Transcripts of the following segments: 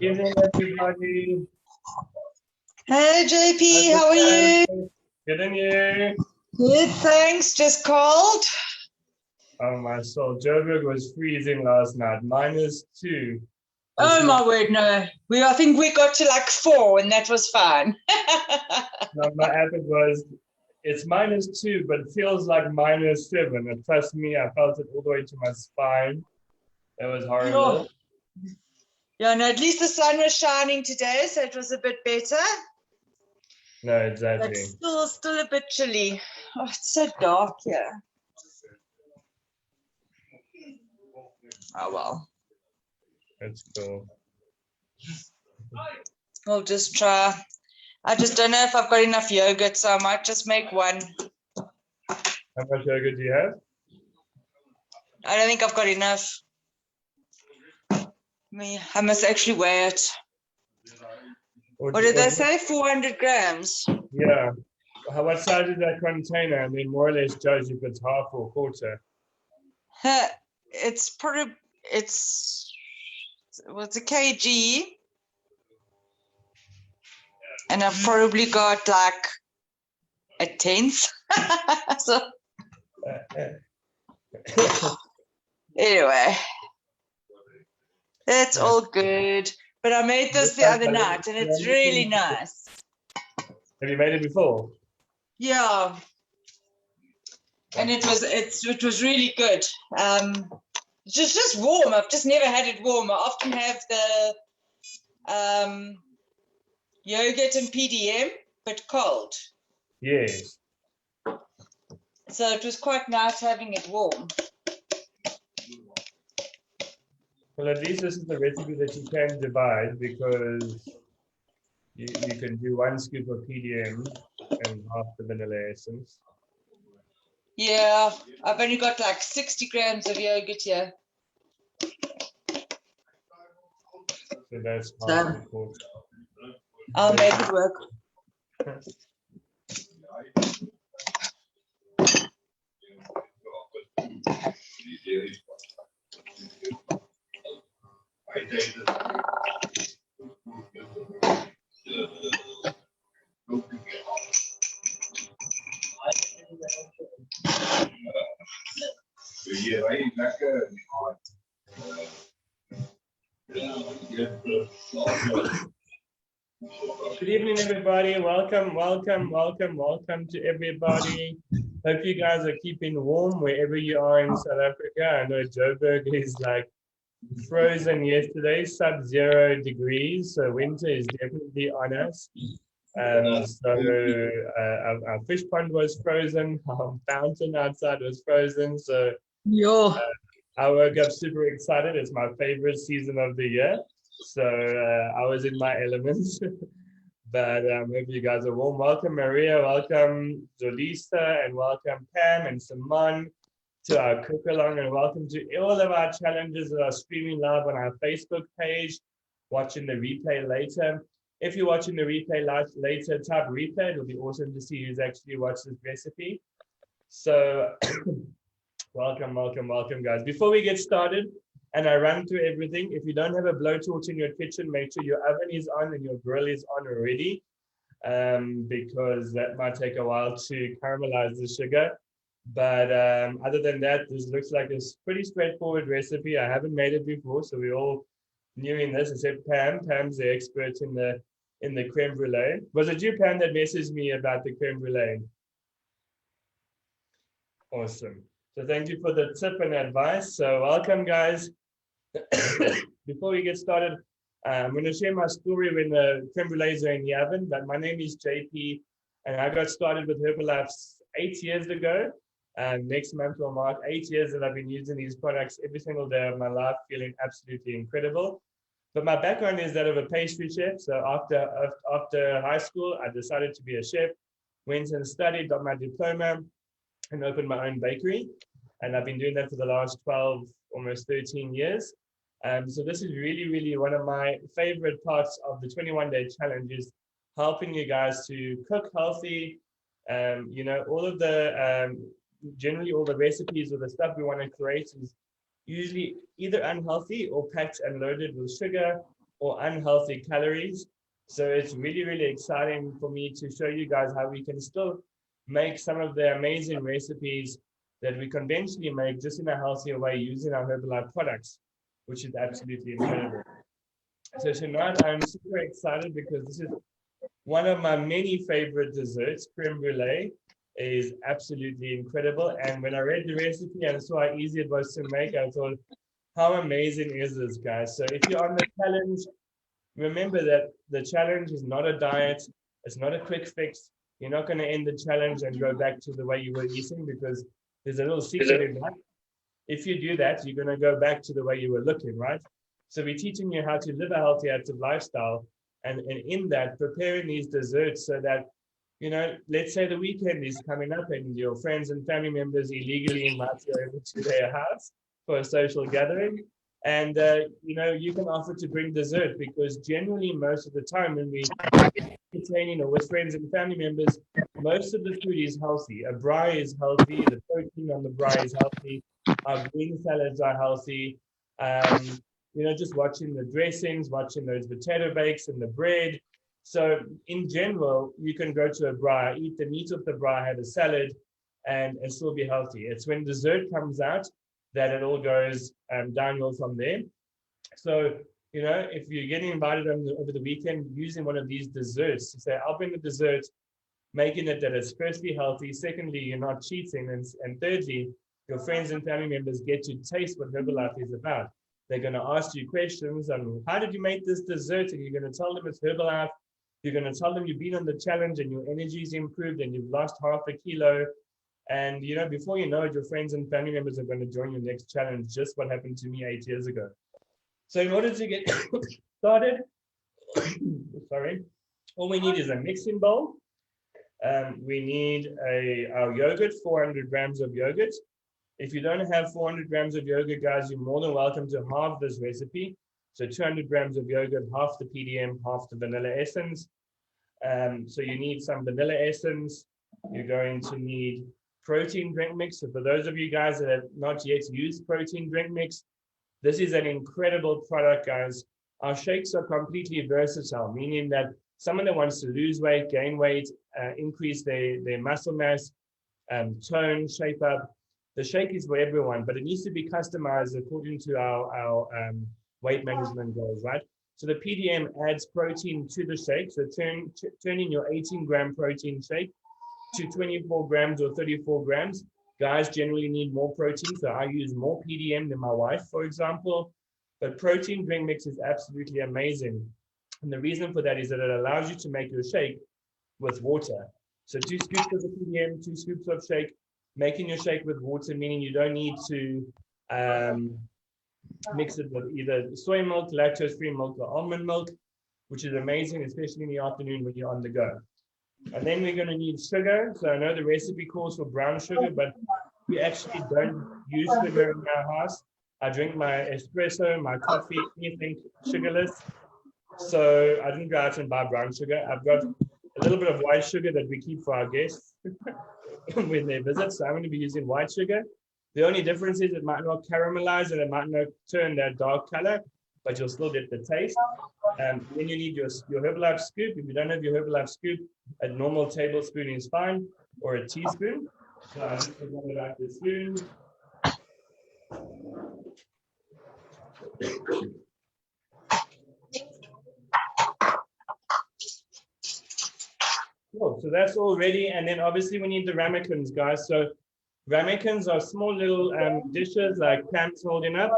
Evening, everybody. Hey JP, how are you? Good, and you? Good, thanks. Just cold. Oh my soul, Joburg was freezing last night, -2. Oh my word, no. I think we got to like 4 and that was fine. No, my app it's -2, but it feels like -7. And trust me, I felt it all the way to my spine. That was horrible. Yeah, no, at least the sun was shining today, so it was a bit better. No, exactly. But still a bit chilly. Oh, it's so dark here. Oh well. That's cool. We'll just try. I just don't know if I've got enough yogurt, so I might just make one. How much yogurt do you have? I don't think I've got enough. I must actually weigh it. What did they say? 400 grams? Yeah. What size is that container? And then more or less judge if it's half or quarter. It's probably, it's a kg. And I've probably got like a 1/10. So anyway, it's all good. But I made this the other night and it's really nice. Have you made it before? Yeah. And it was really good. It's just warm. I've just never had it warm. I often have the yogurt and PDM, but cold. Yes. So it was quite nice having it warm. Well, at least this is the recipe that you can divide, because you can do 1 scoop of PDM and half the vanilla essence. Yeah, I've only got like 60 grams of yogurt here. So that's half the quarter. I'll make it work. Good evening, everybody. Welcome to everybody. Hope you guys are keeping warm wherever you are in South Africa. I know Joburg is like frozen yesterday, sub-0 degrees, so winter is definitely on us. Our fish pond was frozen, our fountain outside was frozen, so I woke up super excited. It's my favorite season of the year, so I was in my elements. But hope you guys are warm. Welcome Maria, welcome Jolisa, and welcome Pam and Simon to our cook along, and welcome to all of our challenges that are streaming live on our Facebook page, watching the replay later. If you're watching the replay later, type replay. It'll be awesome to see who's actually watched this recipe. So welcome guys. Before we get started and I run through everything, if you don't have a blowtorch in your kitchen, make sure your oven is on and your grill is on already, because that might take a while to caramelize the sugar. But other than that, this looks like a pretty straightforward recipe. I haven't made it before, so we're all new in this, except Pam. Pam's the expert in the creme brulee. Was it you, Pam, that messaged me about the creme brulee? Awesome. So thank you for the tip and advice. So welcome, guys. Before we get started, I'm going to share my story when the creme brulees are in the oven. But my name is JP, and I got started with Herbalife 8 years ago. Next month will mark 8 years that I've been using these products every single day of my life, feeling absolutely incredible. But my background is that of a pastry chef. So after high school, I decided to be a chef, went and studied, got my diploma, and opened my own bakery. and I've been doing that for the last 12, almost 13 years. So this is really one of my favorite parts of the 21-day challenge, is helping you guys to cook healthy. You know, all of the generally all the recipes or the stuff we want to create is usually either unhealthy or packed and loaded with sugar or unhealthy calories. So it's really exciting for me to show you guys how we can still make some of the amazing recipes that we conventionally make just in a healthier way using our Herbalife products, which is absolutely incredible. So tonight I'm super excited because this is one of my many favorite desserts. Crème Brûlée is absolutely incredible. And when I read the recipe and saw how easy it was to make, I thought, how amazing is this, guys? So if you're on the challenge, remember that the challenge is not a diet. It's not a quick fix. You're not going to end the challenge and go back to the way you were eating, because there's a little secret in that. If you do that, you're going to go back to the way you were looking, right? So we're teaching you how to live a healthy, active lifestyle. And in that, preparing these desserts so that, you know, let's say the weekend is coming up and your friends and family members illegally invite you over to their house for a social gathering. And, you know, you can offer to bring dessert, because generally most of the time when we entertaining or with friends and family members, most of the food is healthy. A braai is healthy. The protein on the braai is healthy. Our green salads are healthy. You know, just watching the dressings, watching those potato bakes and the bread. So in general, you can go to a braai, eat the meat of the braai, have a salad, and still be healthy. It's when dessert comes out that it all goes downhill from there. So, you know, if you're getting invited over the weekend, using one of these desserts to say, I'll bring the dessert, making it that it's firstly healthy, secondly, you're not cheating, and thirdly, your friends and family members get to taste what Herbalife is about. They're going to ask you questions on how did you make this dessert, and you're going to tell them it's Herbalife. You're going to tell them you've been on the challenge and your energy's improved and you've lost half a kilo. And, you know, before you know it, your friends and family members are going to join your next challenge, just what happened to me 8 years ago. So in order to get started, sorry, all we need is a mixing bowl. We need our yogurt, 400 grams of yogurt. If you don't have 400 grams of yogurt, guys, you're more than welcome to halve this recipe. So 200 grams of yogurt, half the PDM, half the vanilla essence. So you need some vanilla essence. You're going to need protein drink mix. So for those of you guys that have not yet used protein drink mix, this is an incredible product, guys. Our shakes are completely versatile, meaning that someone that wants to lose weight, gain weight, increase their muscle mass, tone, shape up, the shake is for everyone, but it needs to be customized according to our weight management goals, right? So the PDM adds protein to the shake. So turning your 18-gram protein shake to 24 grams or 34 grams. Guys generally need more protein, so I use more PDM than my wife, for example. But protein drink mix is absolutely amazing. And the reason for that is that it allows you to make your shake with water. So 2 scoops of the PDM, 2 scoops of shake, making your shake with water, meaning you don't need to mix it with either soy milk, lactose-free milk, or almond milk, which is amazing, especially in the afternoon when you're on the go. And then we're going to need sugar. So I know the recipe calls for brown sugar, but we actually don't use sugar in our house. I drink my espresso, my coffee, anything sugarless. So I didn't go out and buy brown sugar. I've got a little bit of white sugar that we keep for our guests when they visit. So I'm going to be using white sugar. The only difference is it might not caramelize and it might not turn that dark color, but you'll still get the taste. Then you need your Herbalife scoop. If you don't have your Herbalife scoop, a normal tablespoon is fine, or a teaspoon. So I'm just going to like the spoon. Cool. So that's all ready. And then obviously we need the ramekins, guys. So ramekins are small little dishes like Pam's holding up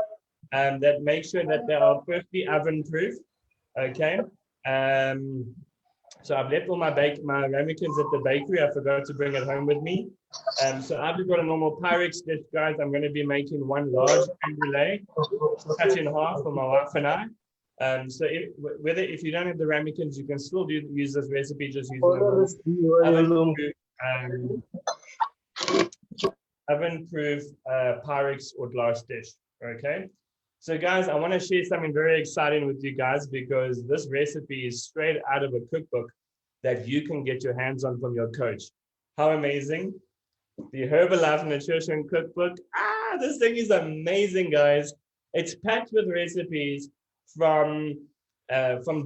that make sure that they are perfectly oven proof. Okay. So I've left all my ramekins at the bakery. I forgot to bring it home with me. So I've just got a normal Pyrex dish, guys. I'm going to be making one large crème brûlée, cut in half for my wife and I. So if you don't have the ramekins, you can still use this oven-proof Pyrex or glass dish. Okay. So guys, I want to share something very exciting with you guys because this recipe is straight out of a cookbook that you can get your hands on from your coach. How amazing. The Herbalife Nutrition Cookbook. This thing is amazing, guys. It's packed with recipes from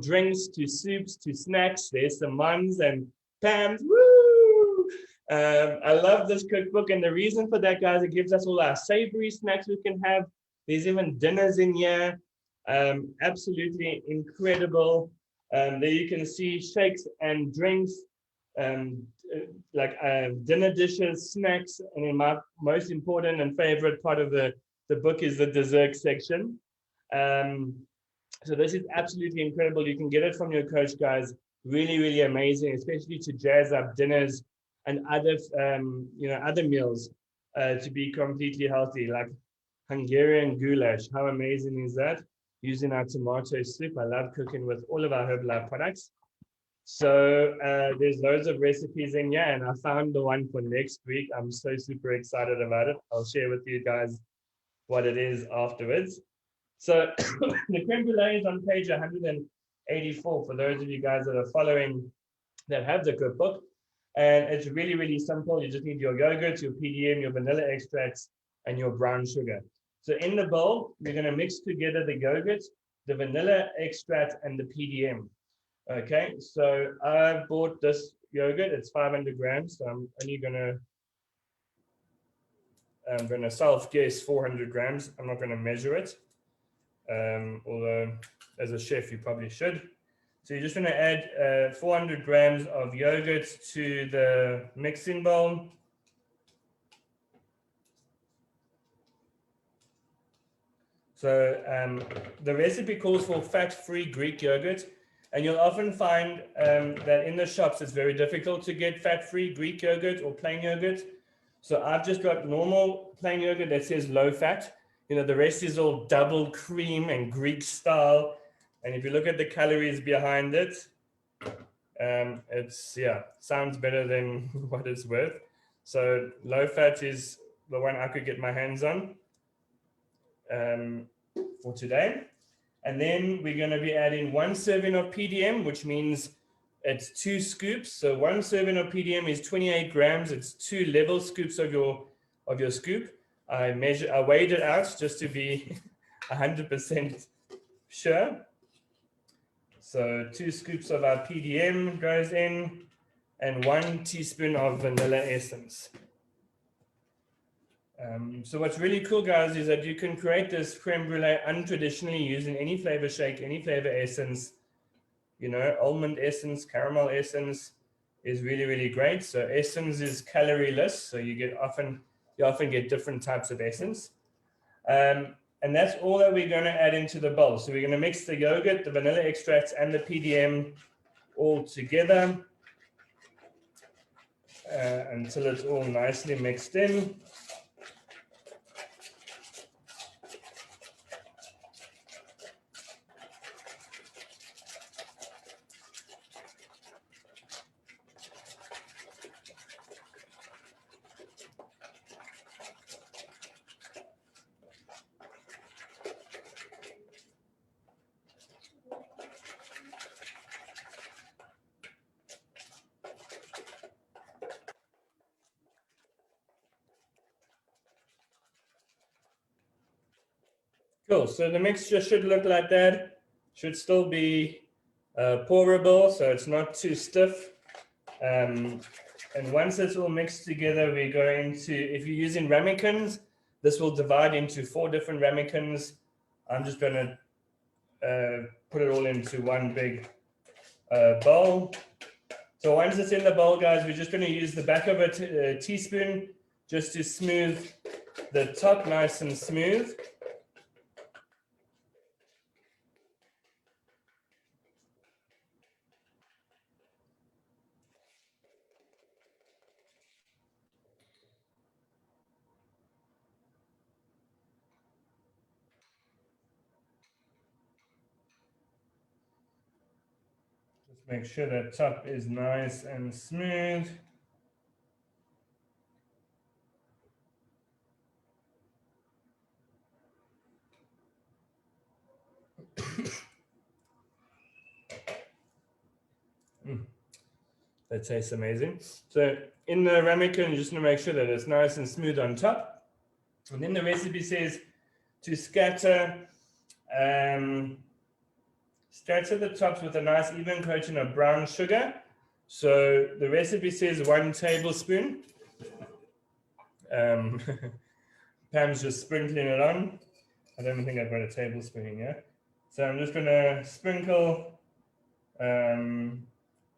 drinks to soups to snacks. There's some Mums and Pams. Woo! I love this cookbook, and the reason for that, guys, it gives us all our savory snacks we can have. There's even dinners in here. Absolutely incredible. There you can see shakes and drinks, like dinner dishes, snacks, and then my most important and favorite part of the book is the dessert section. So this is absolutely incredible. You can get it from your coach, guys. Really, really amazing, especially to jazz up dinners and other, other meals to be completely healthy, like Hungarian goulash. How amazing is that? Using our tomato soup. I love cooking with all of our Herbalife products. So there's loads of recipes in here, and I found the one for next week. I'm so super excited about it. I'll share with you guys what it is afterwards. So the creme brulee is on page 184 for those of you guys that are following, that have the cookbook. And it's really, really simple. You just need your yogurt, your PDM, your vanilla extracts, and your brown sugar. So in the bowl, we're going to mix together the yogurt, the vanilla extract, and the PDM. Okay, so I bought this yogurt. It's 500 grams. So I'm only going to self-guess 400 grams. I'm not going to measure it. Although as a chef, you probably should. So you're just going to add 400 grams of yogurt to the mixing bowl. So the recipe calls for fat-free Greek yogurt, and you'll often find that in the shops it's very difficult to get fat-free Greek yogurt or plain yogurt. So I've just got normal plain yogurt that says low fat. You know, the rest is all double cream and Greek style. And if you look at the calories behind it, sounds better than what it's worth. So low fat is the one I could get my hands on for today. And then we're going to be adding 1 serving of PDM, which means it's 2 scoops. So 1 serving of PDM is 28 grams. It's 2 level scoops of your scoop. I weighed it out just to be 100% sure. So 2 scoops of our PDM goes in, and 1 teaspoon of vanilla essence. So what's really cool, guys, is that you can create this creme brulee untraditionally using any flavor shake, any flavor essence. You know, almond essence, caramel essence is really, really great. So essence is calorie-less, so you often get different types of essence. And that's all that we're going to add into the bowl. So we're going to mix the yogurt, the vanilla extracts, and the PDM all together until it's all nicely mixed in. Cool, so the mixture should look like that. Should still be pourable, so it's not too stiff. And once it's all mixed together, we're going to, if you're using ramekins, this will divide into 4 different ramekins. I'm just going to put it all into one big bowl. So once it's in the bowl, guys, we're just going to use the back of a teaspoon just to smooth the top nice and smooth. Make sure the top is nice and smooth. That tastes amazing. So in the ramekin, you just want to make sure that it's nice and smooth on top. And then the recipe says to scatter the tops with a nice even coating of brown sugar. So the recipe says 1 tablespoon. Pam's just sprinkling it on. I don't think I've got a tablespoon in here. So I'm just going to sprinkle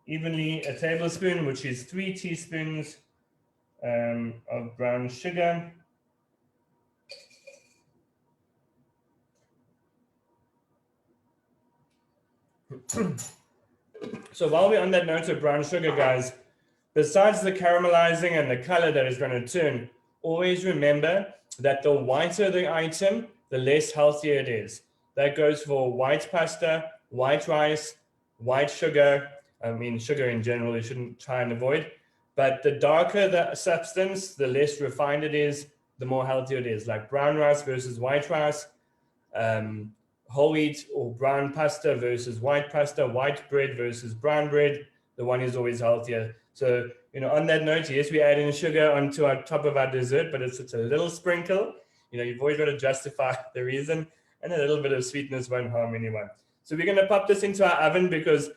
evenly a tablespoon, which is 3 teaspoons of brown sugar. So while we're on that note of brown sugar, guys, besides the caramelizing and the color that is going to turn, always remember that the whiter the item, the less healthier it is. That goes for white pasta, white rice, white sugar. I mean, sugar in general, you shouldn't try and avoid. But the darker the substance, the less refined it is, the more healthier it is. Like brown rice versus white rice, whole wheat or brown pasta versus white pasta, white bread versus brown bread, the one is always healthier. So, on that note, yes, we add in sugar onto our top of our dessert, but it's a little sprinkle. You've always got to justify the reason, and a little bit of sweetness won't harm anyone. So we're going to pop this into our oven because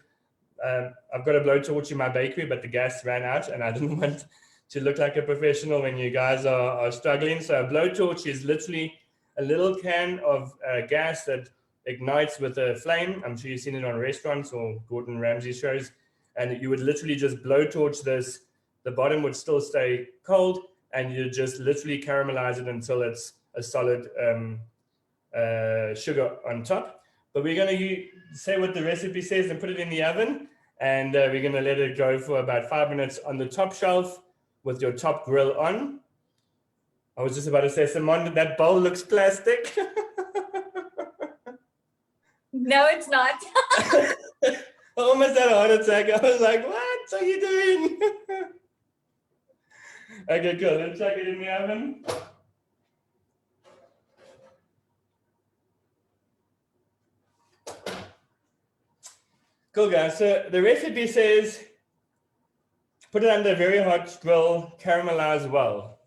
I've got a blowtorch in my bakery, but the gas ran out, and I didn't want to look like a professional when you guys are struggling. So a blowtorch is literally a little can of gas that ignites with a flame. I'm sure you've seen it on restaurants or Gordon Ramsay shows. And you would literally just blowtorch this. The bottom would still stay cold, and you just literally caramelize it until it's a solid sugar on top. But we're going to say what the recipe says and put it in the oven. And we're going to let it go for about 5 minutes on the top shelf with your top grill on. I was just about to say, Simone, that bowl looks plastic. No, it's not. I almost had a heart attack. I was like, what are you doing? Okay, cool. Let's chuck it in the oven. Cool, guys. So the recipe says, put it under a very hot grill, caramelize well.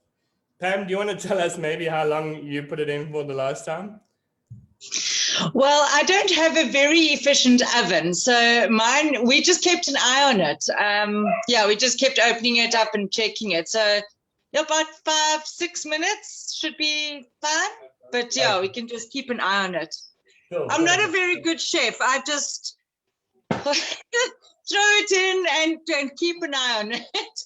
Pam, do you want to tell us maybe how long you put it in for the last time? Well, I don't have a very efficient oven, so mine, we just kept an eye on it. We just kept opening it up and checking it. So about 5-6 minutes should be fine. But yeah, we can just keep an eye on it. Cool. I'm not a very good chef. I just throw it in and keep an eye on it.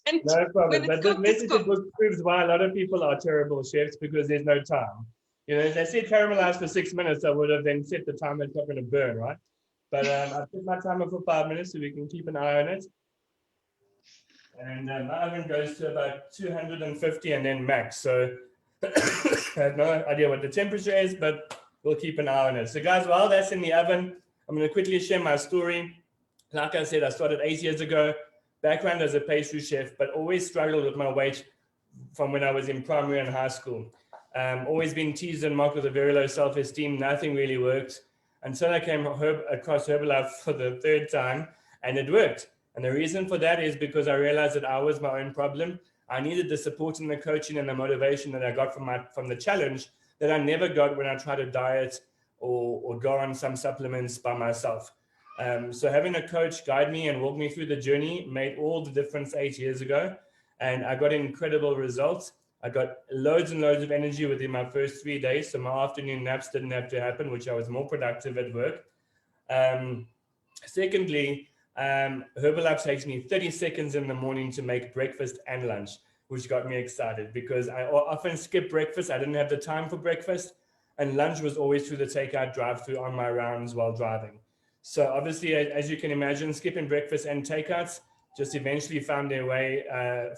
And no problem. But the message cooked. book proves why a lot of people are terrible chefs, because there's no time. If they said caramelize for 6 minutes, I would have then set the time it's not going to burn, right? But I put my timer for 5 minutes so we can keep an eye on it. And my oven goes to about 250 and then max. So I have no idea what the temperature is, but we'll keep an eye on it. So guys, while that's in the oven, I'm going to quickly share my story. Like I said, I started 8 years ago, background as a pastry chef, but always struggled with my weight from when I was in primary and high school. Always been teased and mocked with a very low self-esteem. Nothing really worked until I came across Herbalife for the 3rd time, and it worked. And the reason for that is because I realized that I was my own problem. I needed the support and the coaching and the motivation that I got from the challenge that I never got when I tried to diet or go on some supplements by myself. So having a coach guide me and walk me through the journey made all the difference 8 years ago. And I got incredible results. I got loads and loads of energy within my first 3 days. So my afternoon naps didn't have to happen, which I was more productive at work. Secondly, Herbalife takes me 30 seconds in the morning to make breakfast and lunch, which got me excited because I often skip breakfast. I didn't have the time for breakfast, and lunch was always through the takeout drive-through on my rounds while driving. So obviously, as you can imagine, skipping breakfast and takeouts just eventually found their way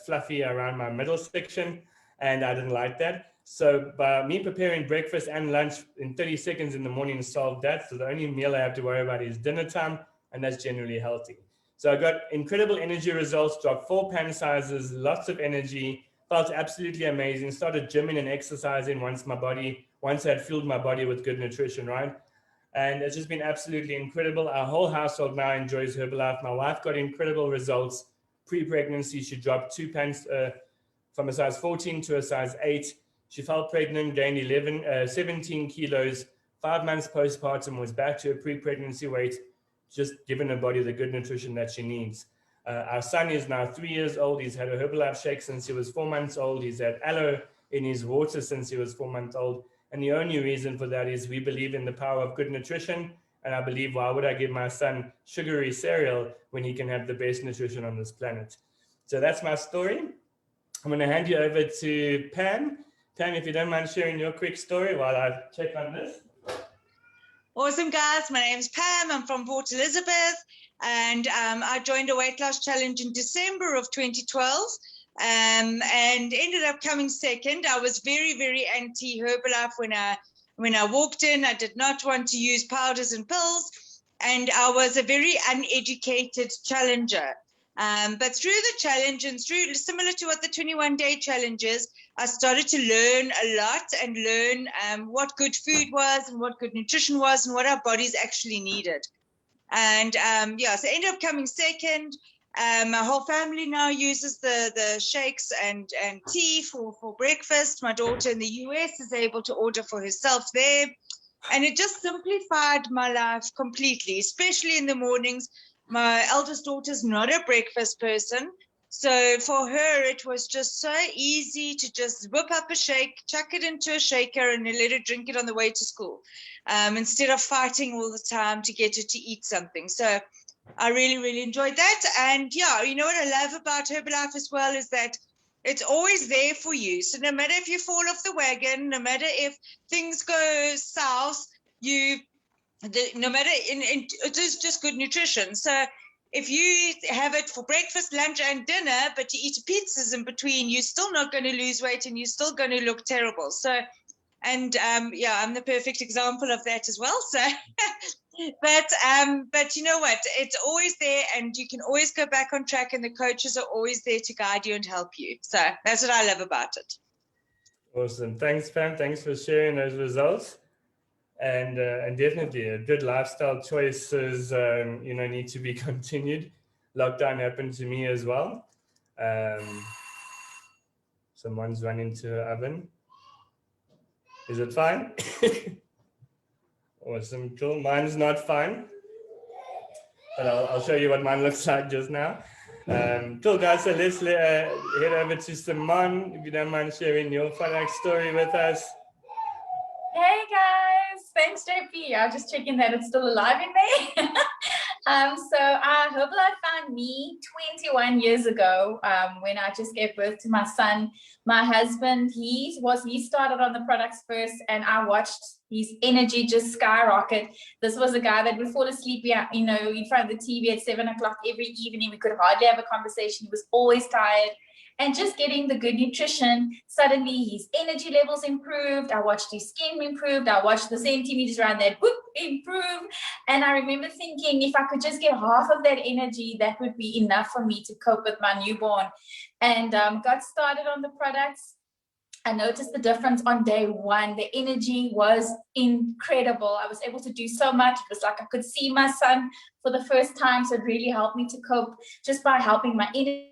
fluffy around my middle section, and I didn't like that. So by me preparing breakfast and lunch in 30 seconds in the morning solved that. So the only meal I have to worry about is dinner time, and that's generally healthy. So I got incredible energy results, dropped 4 pound sizes, lots of energy, felt absolutely amazing, started gymming and exercising once I had fueled my body with good nutrition, right? And it's just been absolutely incredible. Our whole household now enjoys Herbalife. My wife got incredible results pre-pregnancy, she dropped 2 pounds from a size 14 to a size 8. She fell pregnant, gained 17 kilos. 5 months postpartum, was back to her pre-pregnancy weight, just giving her body the good nutrition that she needs. Our son is now 3 years old. He's had a Herbalife shake since he was 4 months old. He's had aloe in his water since he was 4 months old. And the only reason for that is we believe in the power of good nutrition. And I believe, why would I give my son sugary cereal when he can have the best nutrition on this planet? So that's my story. I'm going to hand you over to Pam. Pam, if you don't mind sharing your quick story while I check on this. Awesome, guys. My name's Pam. I'm from Port Elizabeth. And I joined a weight loss challenge in December of 2012 and ended up coming second. I was very, very anti-Herbalife when I walked in. I did not want to use powders and pills. And I was a very uneducated challenger. But through the challenge and through, similar to what the 21-day challenge is, I started to learn a lot and learn what good food was and what good nutrition was and what our bodies actually needed. And so I ended up coming second. My whole family now uses the shakes and tea for breakfast. My daughter in the US is able to order for herself there. And it just simplified my life completely, especially in the mornings. My eldest daughter's not a breakfast person. So for her, it was just so easy to just whip up a shake, chuck it into a shaker, and let her drink it on the way to school, instead of fighting all the time to get her to eat something. So I really, really enjoyed that. And yeah, you know what I love about Herbalife as well is that it's always there for you. So no matter if you fall off the wagon, no matter if things go south, no matter, it is just good nutrition. So if you have it for breakfast, lunch, and dinner, but you eat pizzas in between, you're still not going to lose weight and you're still going to look terrible. So, and yeah, I'm the perfect example of that as well. So, but you know what? It's always there, and you can always go back on track, and the coaches are always there to guide you and help you. So that's what I love about it. Awesome. Thanks, Pam. Thanks for sharing those results. And definitely a good lifestyle choices, need to be continued. Lockdown happened to me as well. Someone's run into her oven. Is it fine? Awesome, cool. Mine's not fine, but I'll show you what mine looks like just now. Cool, guys. So let's head over to Simone, if you don't mind sharing your product story with us. Hey guys, thanks JP. I'm just checking that it's still alive in there. So Herbalife found me 21 years ago when I just gave birth to my son. My husband, he started on the products first, and I watched his energy just skyrocket. This was a guy that would fall asleep, in front of the TV at 7 o'clock every evening. We could hardly have a conversation. He was always tired. And just getting the good nutrition, suddenly his energy levels improved. I watched his skin improve. I watched the centimeters around that improve. And I remember thinking, if I could just get half of that energy, that would be enough for me to cope with my newborn. And got started on the products. I noticed the difference on day one. The energy was incredible. I was able to do so much. It was like I could see my son for the first time. So it really helped me to cope just by helping my energy.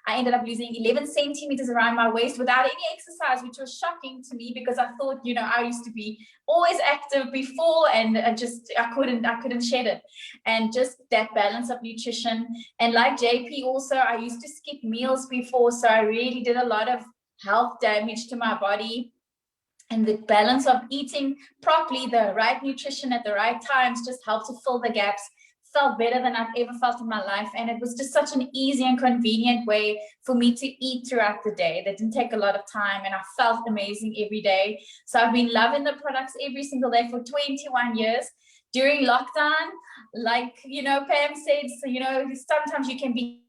I ended up losing 11 centimeters around my waist without any exercise, which was shocking to me because I thought, I used to be always active before, and I couldn't shed it. And just that balance of nutrition. And like JP also, I used to skip meals before, so I really did a lot of health damage to my body. And the balance of eating properly, the right nutrition at the right times just helped to fill the gaps. Felt better than I've ever felt in my life, and it was just such an easy and convenient way for me to eat throughout the day. That didn't take a lot of time, and I felt amazing every day. So I've been loving the products every single day for 21 years. During lockdown, like Pam said, so sometimes you can be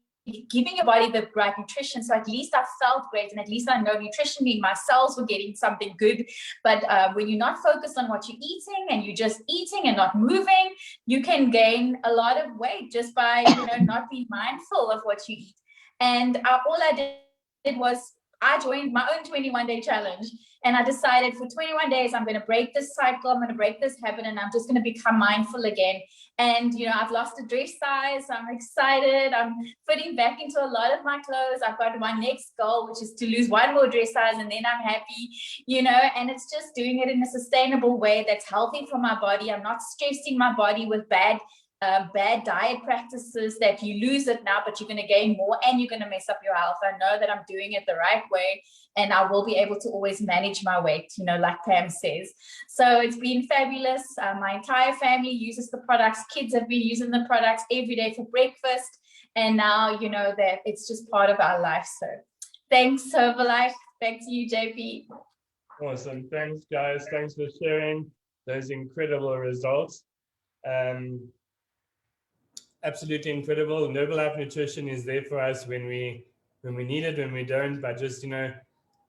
giving your body the right nutrition. So at least I felt great, and at least I know nutritionally my cells were getting something good. But when you're not focused on what you're eating and you're just eating and not moving, you can gain a lot of weight just by not being mindful of what you eat. And all I did was I joined my own 21-day challenge, and I decided for 21 days, I'm going to break this cycle. I'm going to break this habit, and I'm just going to become mindful again. And, you know, I've lost a dress size. So I'm excited. I'm fitting back into a lot of my clothes. I've got my next goal, which is to lose 1 more dress size, and then I'm happy, you know, and it's just doing it in a sustainable way that's healthy for my body. I'm not stressing my body with bad diet practices that you lose it now, but you're going to gain more and you're going to mess up your health. I know that I'm doing it the right way, and I will be able to always manage my weight, you know, like Pam says. So it's been fabulous. My entire family uses the products. Kids have been using the products every day for breakfast. And now, you know, that it's just part of our life. So thanks, Herbalife. Back to you, JP. Awesome. Thanks, guys. Thanks for sharing those incredible results. Absolutely incredible. Herbalife Nutrition is there for us when we need it, when we don't. But just, you know,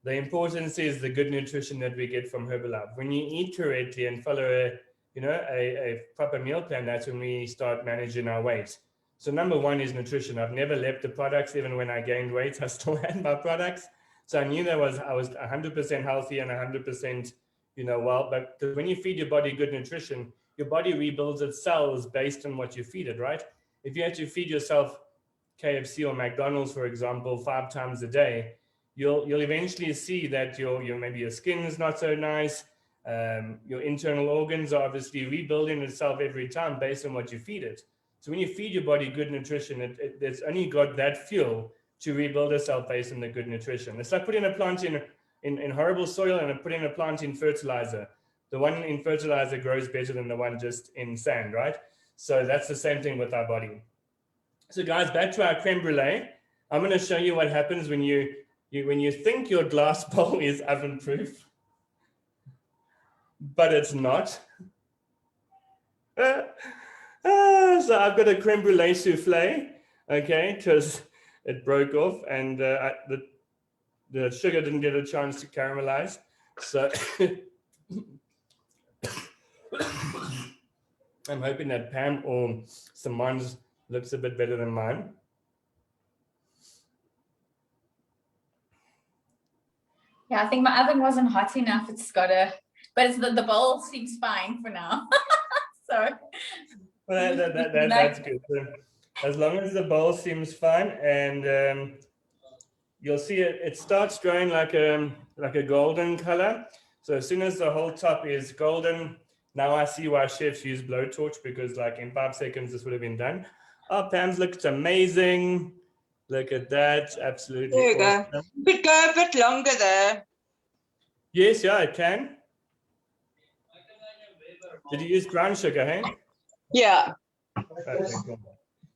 the importance is the good nutrition that we get from Herbalife. When you eat correctly and follow a proper meal plan, that's when we start managing our weight. So number one is nutrition. I've never left the products. Even when I gained weight, I still had my products. So I knew that I was 100% healthy and 100%, you know, well. But when you feed your body good nutrition, your body rebuilds its cells based on what you feed it, right? If you have to feed yourself KFC or McDonald's, for example, 5 times a day, you'll eventually see that maybe your skin is not so nice. Your internal organs are obviously rebuilding itself every time based on what you feed it. So when you feed your body good nutrition, it's only got that fuel to rebuild itself based on the good nutrition. It's like putting a plant in horrible soil and putting a plant in fertilizer. The one in fertilizer grows better than the one just in sand, right? So that's the same thing with our body. So guys, back to our creme brulee. I'm going to show you what happens when you think your glass bowl is oven proof, but it's not. So I've got a creme brulee souffle, okay, because it broke off and the sugar didn't get a chance to caramelize. So I'm hoping that Pam or Simon's looks a bit better than mine. Yeah, I think my oven wasn't hot enough. It's got but it's the bowl seems fine for now. So well, that's good. So as long as the bowl seems fine, and you'll see it starts growing like a golden color. So as soon as the whole top is golden, now I see why chefs use blowtorch, because like in 5 seconds this would have been done. Oh, Pam's looks amazing. Look at that. Absolutely. There you awesome. Go. Could go a bit longer there. Yes, yeah, it can. Did you use brown sugar, hey? Yeah. Okay, cool.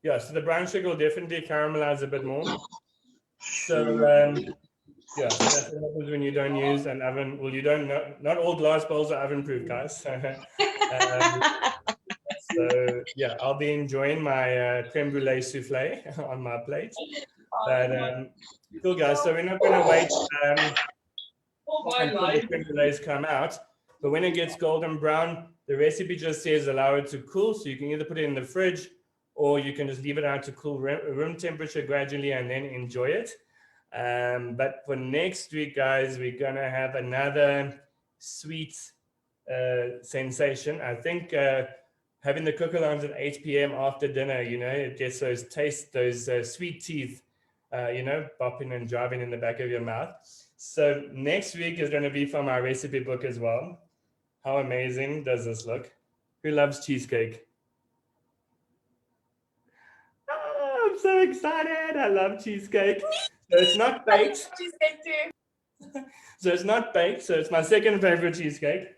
Yeah, so the brown sugar will definitely caramelize a bit more. So yeah, so that's what happens when you don't use an oven. Well, you don't know, not all glass bowls are oven proof, guys. So yeah, I'll be enjoying my creme brulee souffle on my plate. But cool, guys. So we're not going to wait until the creme brulees come out. But when it gets golden brown, the recipe just says allow it to cool. So you can either put it in the fridge or you can just leave it out to cool room temperature gradually and then enjoy it. But for next week, guys, we're going to have another sweet sensation. I think having the cook-alongs at 8 p.m. after dinner, you know, it gets those sweet teeth, you know, bopping and driving in the back of your mouth. So next week is going to be from our recipe book as well. How amazing does this look? Who loves cheesecake? Oh, I'm so excited. I love cheesecake. So it's not baked. Cheesecake too. So it's not baked. So it's my second favorite cheesecake,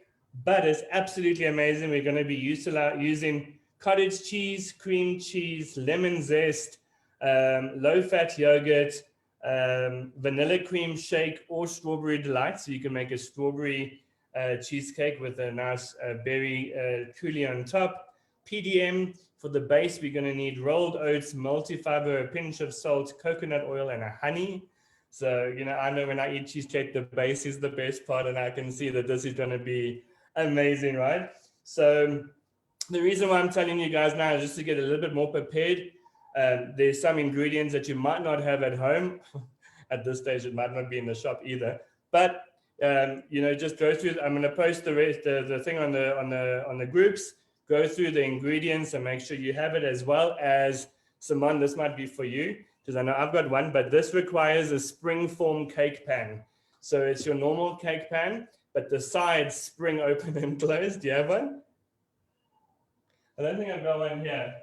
but it's absolutely amazing. We're going to be using cottage cheese, cream cheese, lemon zest, low-fat yogurt, vanilla cream shake, or strawberry delight. So you can make a strawberry cheesecake with a nice berry coulis on top. PDM. For the base, we're going to need rolled oats, multifiber, a pinch of salt, coconut oil, and a honey. So, you know, I know when I eat cheesecake, the base is the best part, and I can see that this is going to be amazing, right? So the reason why I'm telling you guys now is just to get a little bit more prepared. There's some ingredients that you might not have at home. at this stage it might not be in the shop either. But you know, just go through. I'm going to post the thing on the groups. Go through the ingredients and make sure you have it, as well as Simone. This might be for you because I know I've got one, but this requires a spring-form cake pan. So it's your normal cake pan, but the sides spring open and closed. Do you have one? I don't think I've got one here.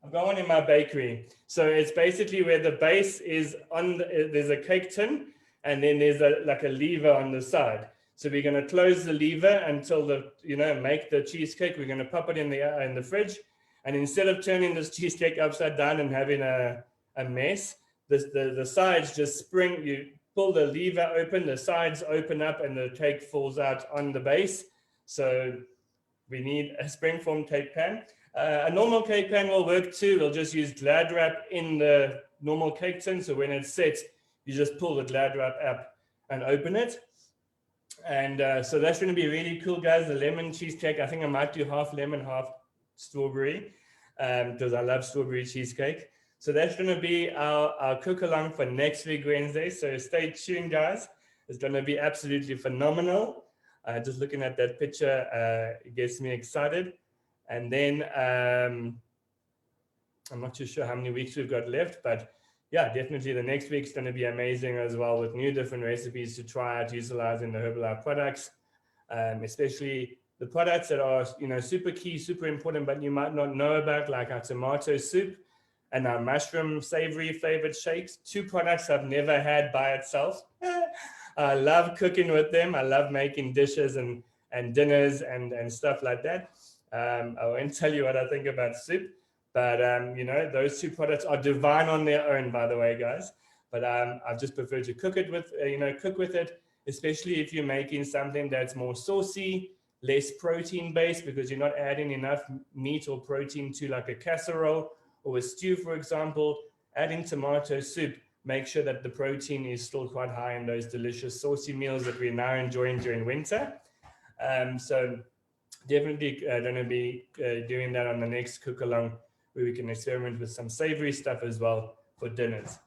I've got one in my bakery. So it's basically where the base is on. There's a cake tin, and then there's like a lever on the side. So we're going to close the lever until make the cheesecake. We're going to pop it in the fridge, and instead of turning this cheesecake upside down and having a mess, the sides just spring. You pull the lever open, the sides open up, and the cake falls out on the base. So we need a spring-form cake pan. A normal cake pan will work too. We'll just use Glad wrap in the normal cake tin. So when it's set, you just pull the Glad wrap up and open it. And so that's going to be really cool, guys. The lemon cheesecake, I think I might do half lemon, half strawberry, because I love strawberry cheesecake. So that's going to be our cook along for next week, Wednesday. So stay tuned, guys. It's going to be absolutely phenomenal. Just looking at that picture, it gets me excited. And then I'm not too sure how many weeks we've got left, but yeah, definitely the next week's going to be amazing as well, with new different recipes to try out utilizing the Herbalife products, especially the products that are, super key, super important, but you might not know about, like our tomato soup and our mushroom savory flavored shakes. 2 products I've never had by itself. I love cooking with them. I love making dishes and dinners and stuff like that. I won't tell you what I think about soup, but those 2 products are divine on their own, by the way, guys. But I just prefer to cook it with, cook with it, especially if you're making something that's more saucy, less protein based, because you're not adding enough meat or protein to like a casserole or a stew, for example. Adding tomato soup, make sure that the protein is still quite high in those delicious saucy meals that we're now enjoying during winter. So definitely going to be doing that on the next cook along, where we can experiment with some savory stuff as well for dinners.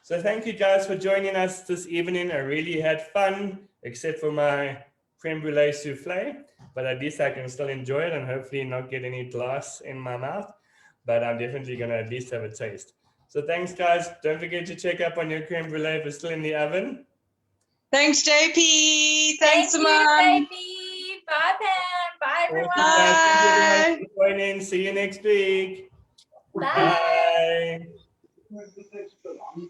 So thank you guys for joining us this evening. I really had fun, except for my creme brulee souffle, but at least I can still enjoy it and hopefully not get any glass in my mouth, but I'm definitely going to at least have a taste. So thanks, guys. Don't forget to check up on your creme brulee if it's still in the oven. Thanks, JP. Thanks, Simone. Thank you, JP. Bye, Pam. Bye, everyone. Bye. Thank you for joining. See you next week. Bye. Bye.